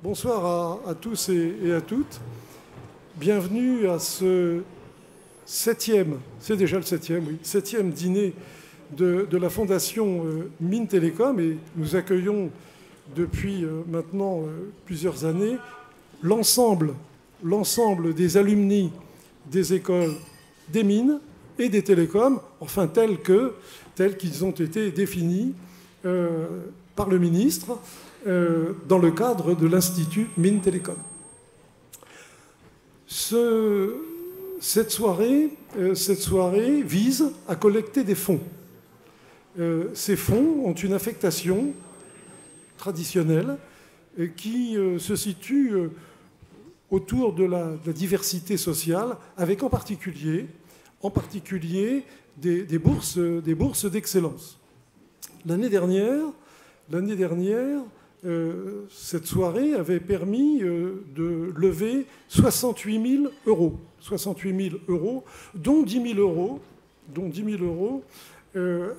Bonsoir à tous et à toutes. Bienvenue à ce septième, c'est déjà le septième, oui, septième dîner de la Fondation Mines Télécom. Et nous accueillons depuis maintenant plusieurs années l'ensemble des alumni des écoles des mines et des télécoms, enfin tels qu'ils ont été définis par le ministre dans le cadre de l'Institut Mines Télécom. Cette soirée vise à collecter des fonds. Ces fonds ont une affectation traditionnelle qui se situe autour de la diversité sociale, avec en particulier des bourses d'excellence. L'année dernière, cette soirée avait permis de lever 68 000 euros. 68 000 euros, dont 10 000 euros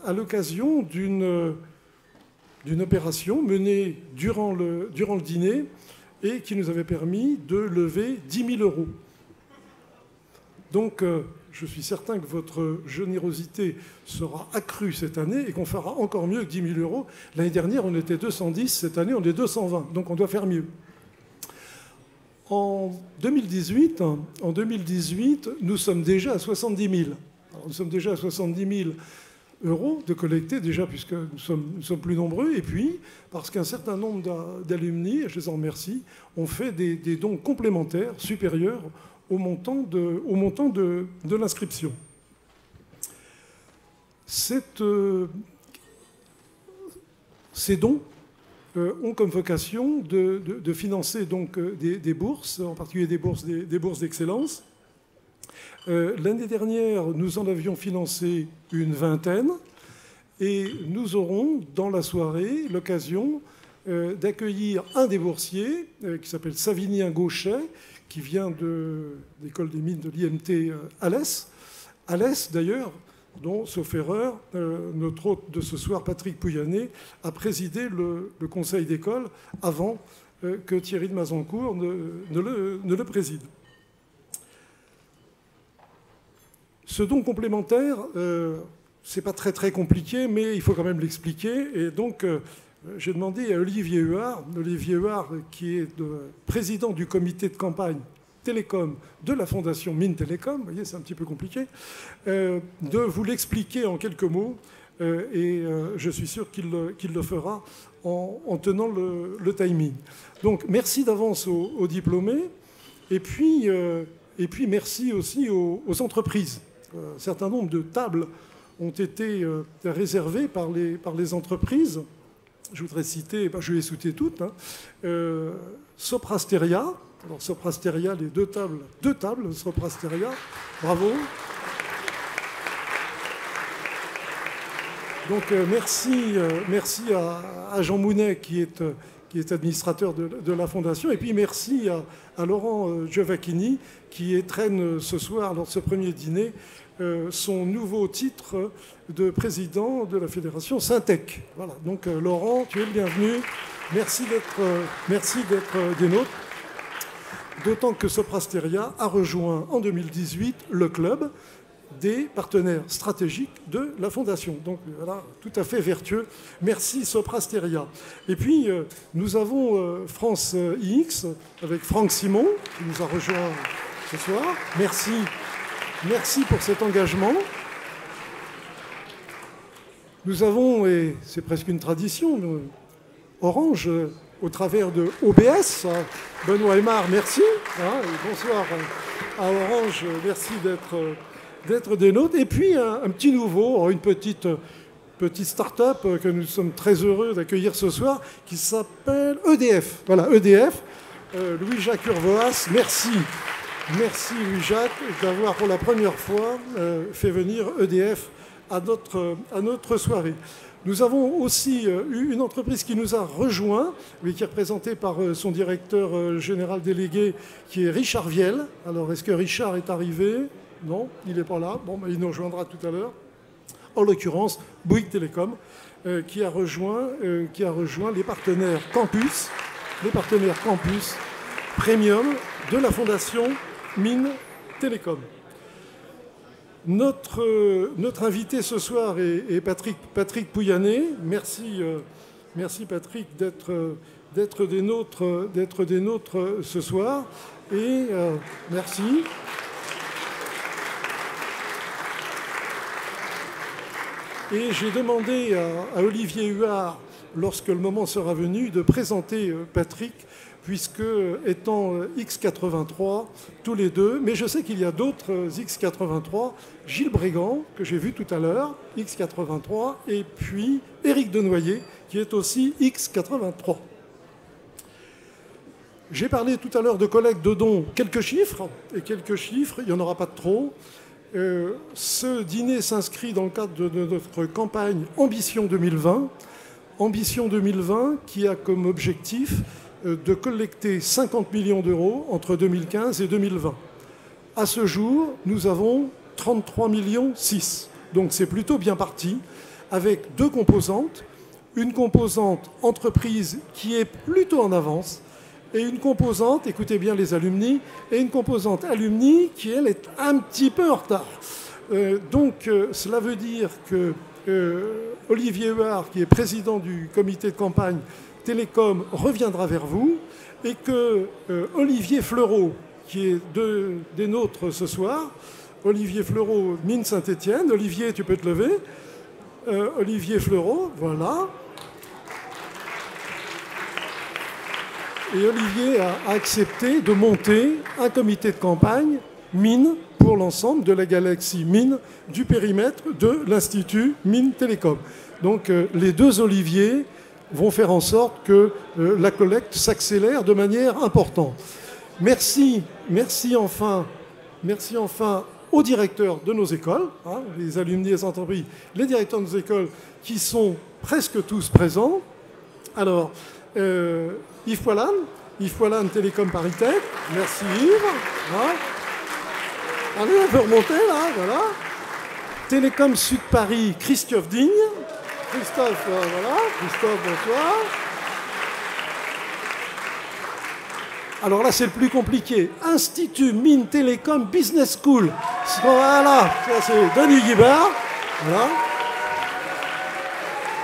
à l'occasion d'une opération menée durant le dîner et qui nous avait permis de lever 10 000 euros. Donc, je suis certain que votre générosité sera accrue cette année et qu'on fera encore mieux que 10 000 euros. L'année dernière, on était 210, cette année, on est 220. Donc, on doit faire mieux. En 2018, nous sommes déjà à 70 000. Alors, nous sommes déjà à 70 000 euros de collectés, déjà, puisque nous sommes plus nombreux. Et puis, parce qu'un certain nombre d'alumni, et je les en remercie, ont fait des dons complémentaires supérieurs au montant de l'inscription. Ces dons ont comme vocation de financer donc des bourses, en particulier des bourses d'excellence. L'année dernière, nous en avions financé une vingtaine et nous aurons dans la soirée l'occasion d'accueillir un des boursiers qui s'appelle Savinien Gauchet, qui vient de l'école des mines de l'IMT Alès. Alès, d'ailleurs, dont, sauf erreur, notre hôte de ce soir, Patrick Pouyanné, a présidé le conseil d'école avant que Thierry de Mazancourt ne le préside. Ce don complémentaire, c'est pas très compliqué, mais il faut quand même l'expliquer. Et donc, j'ai demandé à Olivier Huard, qui est président du comité de campagne Télécom de la Fondation Mines Télécom, vous voyez, c'est un petit peu compliqué, de vous l'expliquer en quelques mots. Et je suis sûr qu'il le fera en tenant le timing. Donc, merci d'avance aux diplômés. Et puis merci aussi aux entreprises. Un certain nombre de tables ont été réservées par les entreprises. Je voudrais citer, je vais les citer toutes. Soprasteria. Alors Soprasteria, les deux tables Soprasteria. Bravo. Donc merci à Jean Mounet qui est administrateur de la Fondation. Et puis merci à Laurent Giovacchini qui traîne ce soir, lors de ce premier dîner, son nouveau titre de président de la Fédération Syntec. Voilà. Donc Laurent, tu es le bienvenu. Merci d'être des nôtres. D'autant que Soprasteria a rejoint en 2018 le club des partenaires stratégiques de la Fondation. Donc voilà, tout à fait vertueux. Merci Soprasteria. Et puis nous avons France iX avec Franck Simon qui nous a rejoint ce soir. Merci pour cet engagement. Nous avons, et c'est presque une tradition, Orange au travers de OBS. Benoît Aymar, merci. Et bonsoir à Orange, merci d'être des nôtres. Et puis un petit nouveau, une petite start-up que nous sommes très heureux d'accueillir ce soir, qui s'appelle EDF. Voilà, EDF. Louis-Jacques Urvoas, merci. Merci Louis-Jacques d'avoir pour la première fois fait venir EDF à notre soirée. Nous avons aussi eu une entreprise qui nous a rejoint, mais qui est représentée par son directeur général délégué, qui est Richard Viel. Alors, est-ce que Richard est arrivé? Non, il n'est pas là. Bon, il nous rejoindra tout à l'heure. En l'occurrence, Bouygues Télécom, qui a rejoint les partenaires Campus les partenaires Campus Premium de la Fondation Mines Télécom. Notre invité ce soir est Patrick Pouyanné. Merci Patrick d'être des nôtres ce soir. Et merci. Et j'ai demandé à Olivier Huard, lorsque le moment sera venu, de présenter Patrick, puisque étant X83, tous les deux, mais je sais qu'il y a d'autres X83, Gilles Brégant, que j'ai vu tout à l'heure, X83, et puis Éric Denoyer, qui est aussi X83. J'ai parlé tout à l'heure de collecte de dons, quelques chiffres, il n'y en aura pas de trop. Ce dîner s'inscrit dans le cadre de notre campagne Ambition 2020. Ambition 2020 qui a comme objectif de collecter 50 millions d'euros entre 2015 et 2020. À ce jour, nous avons 33,6 millions. Donc c'est plutôt bien parti, avec deux composantes. Une composante entreprise qui est plutôt en avance, et une composante, écoutez bien les alumni, et une composante alumni qui, elle, est un petit peu en retard. Donc cela veut dire que Olivier Huard, qui est président du comité de campagne Télécom, reviendra vers vous, et que Olivier Fleureau, qui est des nôtres ce soir, Olivier Fleureau, Mines Saint-Étienne. Olivier, tu peux te lever. Olivier Fleureau, voilà. Et Olivier a accepté de monter un comité de campagne Mines pour l'ensemble de la galaxie Mines du périmètre de l'Institut Mines Télécom. Donc les deux Olivier vont faire en sorte que la collecte s'accélère de manière importante. Merci enfin aux directeurs de nos écoles, hein, les alumni des entreprises, les directeurs de nos écoles qui sont presque tous présents. Alors, Yves Poilane, Télécom Paris-Tech. Merci Yves. Voilà. Allez, on peut remonter là, voilà. Télécom Sud Paris, Christophe Digne. Christophe, voilà. Christophe, bonsoir. Alors là, c'est le plus compliqué. Institut Mines Télécom Business School. Voilà, ça c'est Denis Guibert. Voilà.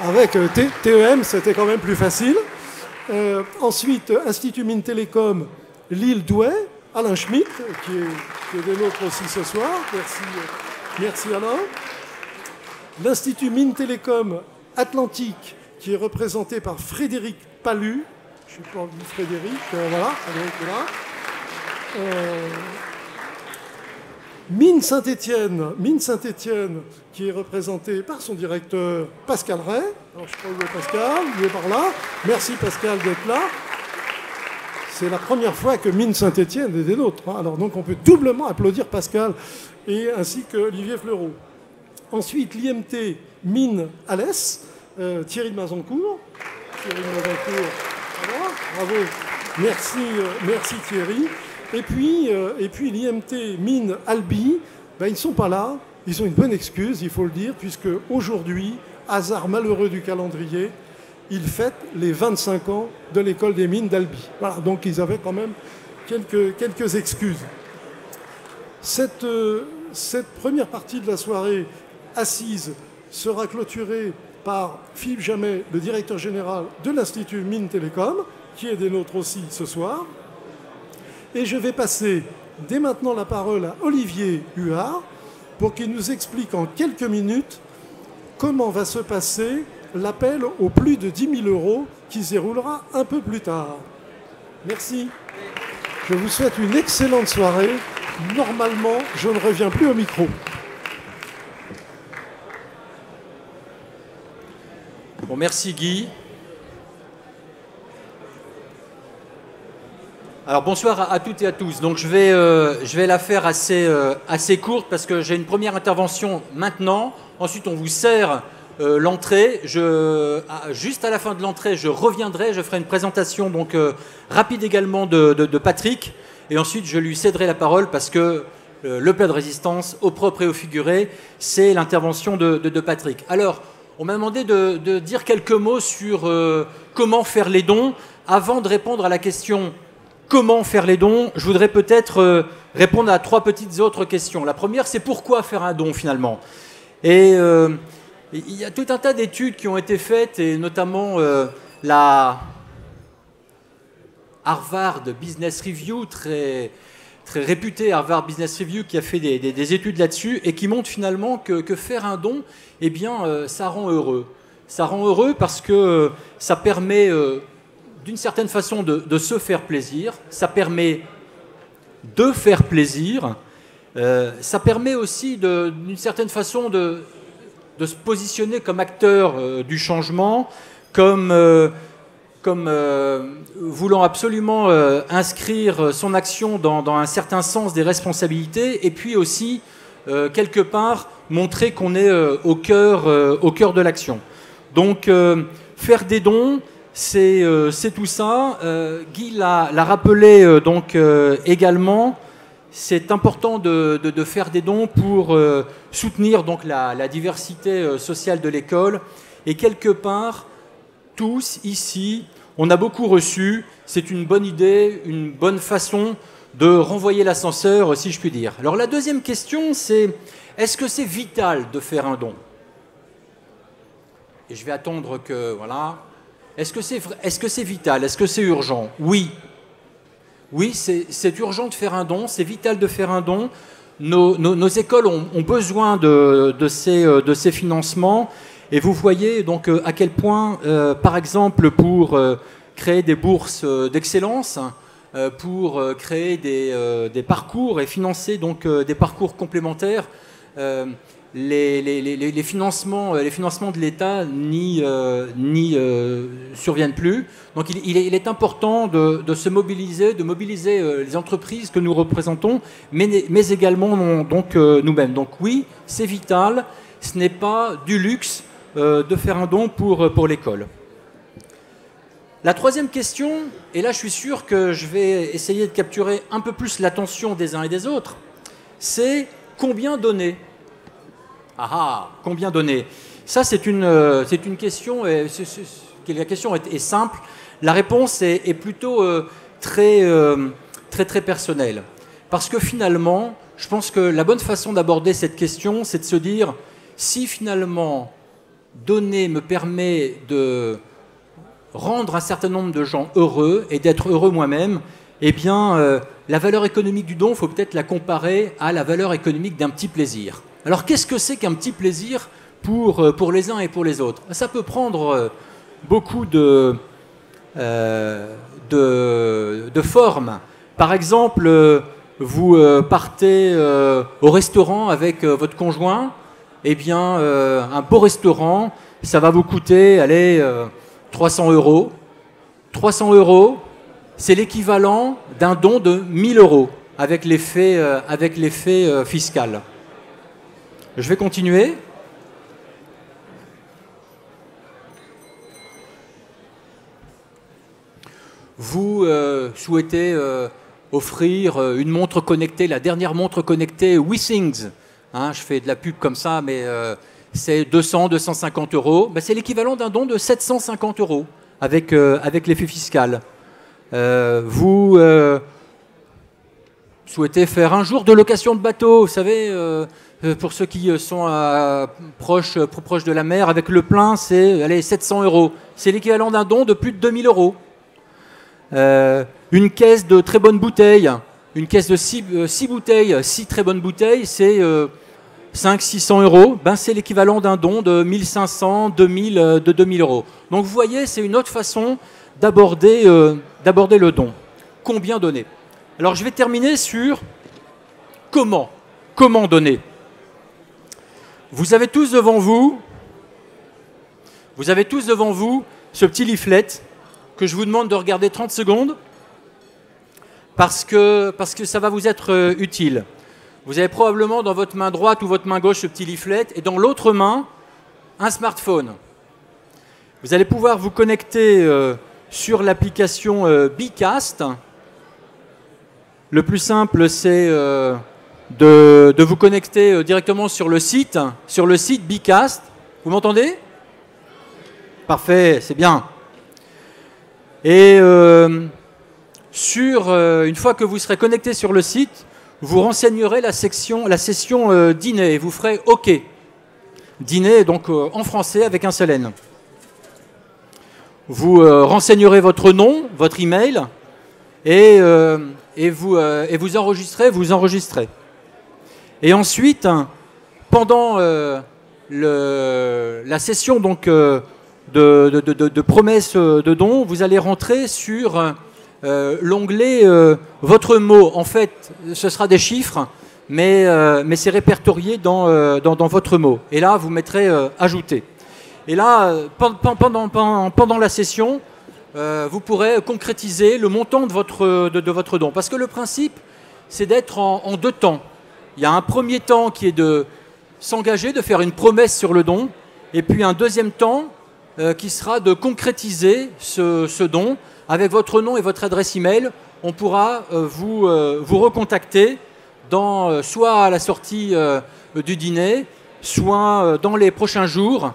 Avec TEM, c'était quand même plus facile. Ensuite, Institut Mines Télécom Lille-Douai, Alain Schmitt, qui est des nôtres aussi ce soir. Merci Alain. L'Institut Mines Télécom Atlantique, qui est représenté par Frédéric Palu. Je ne sais pas où Frédéric, voilà, Frédéric est là. Mines Saint-Étienne, qui est représenté par son directeur Pascal Ray. Alors, je ne sais pas où est Pascal, il est par là. Merci Pascal d'être là. C'est la première fois que Mines Saint-Étienne est des nôtres. Hein. Alors donc on peut doublement applaudir Pascal ainsi que Olivier Fleureau. Ensuite, l'IMT Mines Alès, Thierry de Mazancourt. Voilà, bravo. Merci Thierry. Et puis l'IMT Mines Albi, ben, ils ne sont pas là. Ils ont une bonne excuse, il faut le dire, puisque aujourd'hui, hasard malheureux du calendrier, ils fêtent les 25 ans de l'école des mines d'Albi. Voilà, donc ils avaient quand même quelques excuses. Cette première partie de la soirée assise sera clôturée par Philippe Jamet, le directeur général de l'Institut Mines Télécom, qui est des nôtres aussi ce soir. Et je vais passer dès maintenant la parole à Olivier Huard pour qu'il nous explique en quelques minutes comment va se passer l'appel aux plus de 10 000 euros qui se déroulera un peu plus tard. Merci. Je vous souhaite une excellente soirée. Normalement, je ne reviens plus au micro. Bon, merci Guy. Alors bonsoir à toutes et à tous. Donc je vais la faire assez courte parce que j'ai une première intervention maintenant. Ensuite on vous sert l'entrée. Juste à la fin de l'entrée, je reviendrai, je ferai une présentation donc rapide également de Patrick. Et ensuite je lui céderai la parole parce que le plat de résistance, au propre et au figuré, c'est l'intervention de Patrick. Alors on m'a demandé de dire quelques mots sur comment faire les dons. avant de répondre à la question comment faire les dons, je voudrais peut-être répondre à 3 petites autres questions. La première, c'est pourquoi faire un don finalement? Et il y a tout un tas d'études qui ont été faites, et notamment la Harvard Business Review, très réputé Harvard Business Review, qui a fait des études là-dessus et qui montre finalement que faire un don, eh bien, ça rend heureux. Ça rend heureux parce que ça permet d'une certaine façon de se faire plaisir, ça permet de faire plaisir, ça permet aussi d'une certaine façon de se positionner comme acteur du changement, comme voulant absolument inscrire son action dans un certain sens des responsabilités, et puis aussi, quelque part, montrer qu'on est au cœur de l'action. Donc, faire des dons, c'est tout ça. Guy l'a rappelé également. C'est important de faire des dons pour soutenir donc la diversité sociale de l'école. Et quelque part, tous ici, on a beaucoup reçu. C'est une bonne idée, une bonne façon de renvoyer l'ascenseur, si je puis dire. Alors la deuxième question, c'est est-ce que c'est vital de faire un don? Et je vais attendre que... Voilà. Est-ce que c'est vital? Est-ce que c'est urgent? Oui. Oui, c'est urgent de faire un don, c'est vital de faire un don. Nos écoles ont besoin de ces financements. Et vous voyez donc à quel point, par exemple, pour créer des bourses d'excellence, pour créer des parcours et financer donc des parcours complémentaires, les financements de l'État n'y surviennent plus. Donc il est important de se mobiliser, de mobiliser les entreprises que nous représentons, mais également donc nous-mêmes. Donc oui, c'est vital, ce n'est pas du luxe de faire un don pour l'école. La troisième question, et là je suis sûr que je vais essayer de capturer un peu plus l'attention des uns et des autres, c'est combien donner? Combien donner? Ça c'est une question, la question est simple, la réponse est plutôt très personnelle. Parce que finalement, je pense que la bonne façon d'aborder cette question, c'est de se dire, si finalement donner me permet de rendre un certain nombre de gens heureux et d'être heureux moi-même, eh bien, la valeur économique du don, il faut peut-être la comparer à la valeur économique d'un petit plaisir. Alors, qu'est-ce que c'est qu'un petit plaisir pour les uns et pour les autres? Ça peut prendre beaucoup de formes. Par exemple, vous partez au restaurant avec votre conjoint, eh bien, un beau restaurant, ça va vous coûter, 300 €. 300 €, c'est l'équivalent d'un don de 1 000 € avec l'effet fiscal. Je vais continuer. Vous souhaitez offrir une montre connectée, la dernière montre connectée WeThings. Je fais de la pub comme ça, mais c'est 200-250 €. C'est l'équivalent d'un don de 750 € avec l'effet fiscal. Vous souhaitez faire un jour de location de bateau, vous savez, pour ceux qui sont proches de la mer, avec le plein, c'est 700 €. C'est l'équivalent d'un don de plus de 2 000 €. Une caisse de très bonnes bouteilles, une caisse de 6 bouteilles, 6 très bonnes bouteilles, c'est 500-600 €. C'est l'équivalent d'un don de 1500-2000 €. Donc vous voyez, c'est une autre façon d'aborder le don. Combien donner? Alors je vais terminer sur comment donner. Vous avez tous devant vous ce petit leaflet que je vous demande de regarder 30 secondes parce que ça va vous être utile. Vous avez probablement dans votre main droite ou votre main gauche ce petit leaflet et dans l'autre main, un smartphone. Vous allez pouvoir vous connecter sur l'application Bcast. Le plus simple, c'est de vous connecter directement sur le site Bcast. Vous m'entendez? Parfait, c'est bien. Et une fois que vous serez connecté sur le site, vous renseignerez la session dîner et vous ferez OK. Dîner, donc en français avec un seul N. Vous renseignerez votre nom, votre email et vous enregistrez. Et ensuite, pendant la session donc, de promesse de don, vous allez rentrer sur l'onglet votre mot. En fait, ce sera des chiffres, mais c'est répertorié dans votre mot. Et là, vous mettrez ajouter. Et là, pendant la session, vous pourrez concrétiser le montant de votre don. Parce que le principe, c'est d'être en deux temps. Il y a un premier temps qui est de s'engager, de faire une promesse sur le don, et puis un deuxième temps qui sera de concrétiser ce don. Avec votre nom et votre adresse email, on pourra vous recontacter soit à la sortie du dîner, soit dans les prochains jours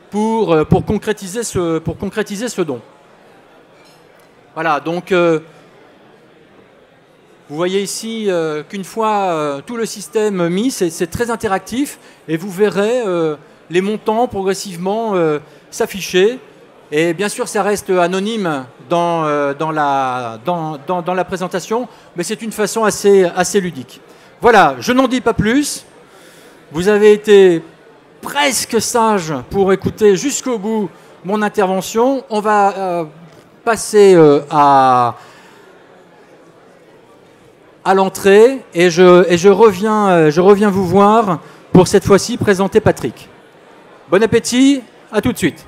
pour concrétiser ce don. Voilà, donc vous voyez ici qu'une fois tout le système mis, c'est très interactif et vous verrez les montants progressivement s'afficher. Et bien sûr, ça reste anonyme dans la présentation, mais c'est une façon assez ludique. Voilà, je n'en dis pas plus. Vous avez été presque sage pour écouter jusqu'au bout mon intervention. On va passer à l'entrée et je reviens vous voir pour cette fois-ci présenter Patrick. Bon appétit, à tout de suite.